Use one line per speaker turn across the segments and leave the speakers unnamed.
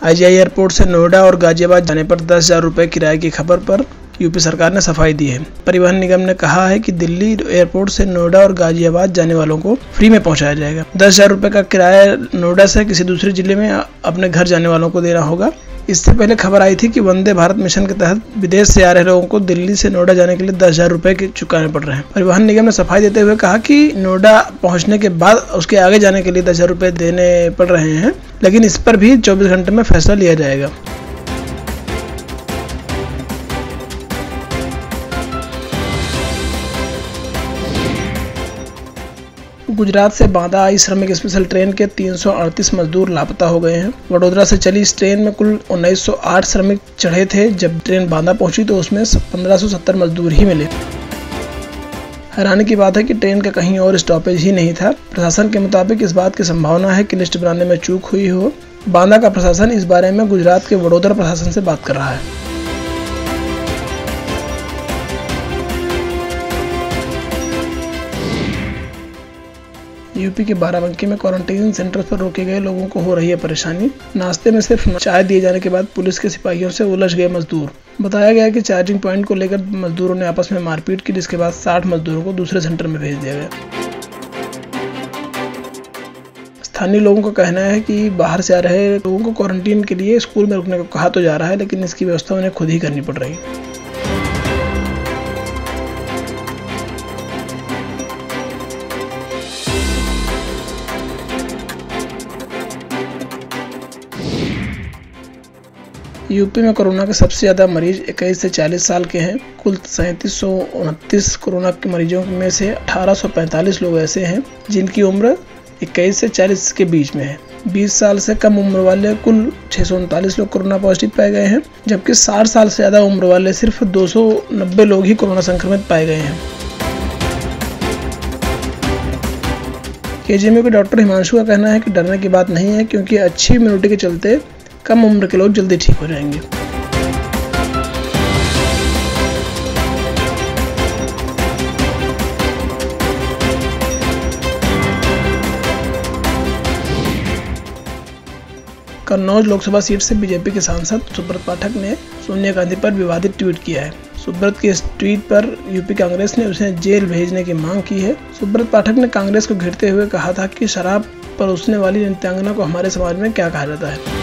IGI airport से नोएडा और गाजियाबाद जाने पर 10,000 रुपये किराए की खबर पर यूपी सरकार ने सफाई दी है। परिवहन निगम ने कहा है कि दिल्ली एयरपोर्ट से नोएडा और गाजियाबाद जाने वालों को फ्री में पहुंचाया जाएगा। 10,000 रुपये का किराया नोएडा से किसी दूसरे जिले में अपने घर जाने वालों को देना होगा। इससे पहले खबर आई थी कि वंदे भारत मिशन के तहत विदेश से आ रहे लोगों को दिल्ली से नोएडा जाने के लिए 10,000 रुपये चुकाने पड़ रहे हैं। परिवहन निगम ने सफाई देते हुए कहा कि नोएडा पहुंचने के बाद उसके आगे जाने के लिए 10,000 रुपये देने पड़ रहे हैं, लेकिन इस पर भी 24 घंटे में फैसला लिया जाएगा। गुजरात से बांदा आई श्रमिक स्पेशल ट्रेन के 338 मजदूर लापता हो गए हैं। वडोदरा से चली इस ट्रेन में कुल 1908 श्रमिक चढ़े थे। जब ट्रेन बांदा पहुंची तो उसमें 1570 मजदूर ही मिले। हैरानी की बात है कि ट्रेन का कहीं और स्टॉपेज ही नहीं था। प्रशासन के मुताबिक इस बात की संभावना है कि लिस्ट बनाने में चूक हुई हो। बांदा का प्रशासन इस बारे में गुजरात के वडोदरा प्रशासन से बात कर रहा है। यूपी के बाराबंकी में क्वारंटीन सेंटर पर रोके गए लोगों को हो रही है परेशानी। नाश्ते में सिर्फ चाय दिए जाने के बाद पुलिस के सिपाहियों से उलझ गए मजदूर। बताया गया कि चार्जिंग पॉइंट को लेकर मजदूरों ने आपस में मारपीट की, जिसके बाद 60 मजदूरों को दूसरे सेंटर में भेज दिया गया। स्थानीय लोगों का कहना है कि बाहर से आ रहे लोगों को क्वारंटीन के लिए स्कूल में रुकने को कहा तो जा रहा है, लेकिन इसकी व्यवस्था उन्हें खुद ही करनी पड़ रही है। यूपी में कोरोना के सबसे ज़्यादा मरीज 21 से 40 साल के हैं। कुल 3729 कोरोना के मरीजों में से 1845 लोग ऐसे हैं जिनकी उम्र 21 से 40 के बीच में है। 20 साल से कम उम्र वाले कुल 639 लोग कोरोना पॉजिटिव पाए गए हैं, जबकि 60 साल से ज़्यादा उम्र वाले सिर्फ 290 लोग ही कोरोना संक्रमित पाए गए हैं। KGMU के डॉक्टर हिमांशु का कहना है कि डरने की बात नहीं है, क्योंकि अच्छी इम्यूनिटी के चलते कम उम्र के लोग जल्दी ठीक हो जाएंगे। कन्नौज लोकसभा सीट से बीजेपी के सांसद सुब्रत पाठक ने सोनिया गांधी पर विवादित ट्वीट किया है। सुब्रत के इस ट्वीट पर यूपी कांग्रेस ने उसे जेल भेजने की मांग की है। सुब्रत पाठक ने कांग्रेस को घेरते हुए कहा था कि शराब परोसने वाली नृत्यांगना को हमारे समाज में क्या कहा जाता है।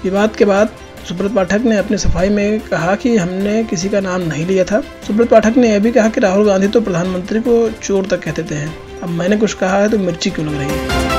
विवाद के बाद सुब्रत पाठक ने अपनी सफाई में कहा कि हमने किसी का नाम नहीं लिया था। सुब्रत पाठक ने यह भी कहा कि राहुल गांधी तो प्रधानमंत्री को चोर तक कहते थे। अब मैंने कुछ कहा है तो मिर्ची क्यों लग रही है।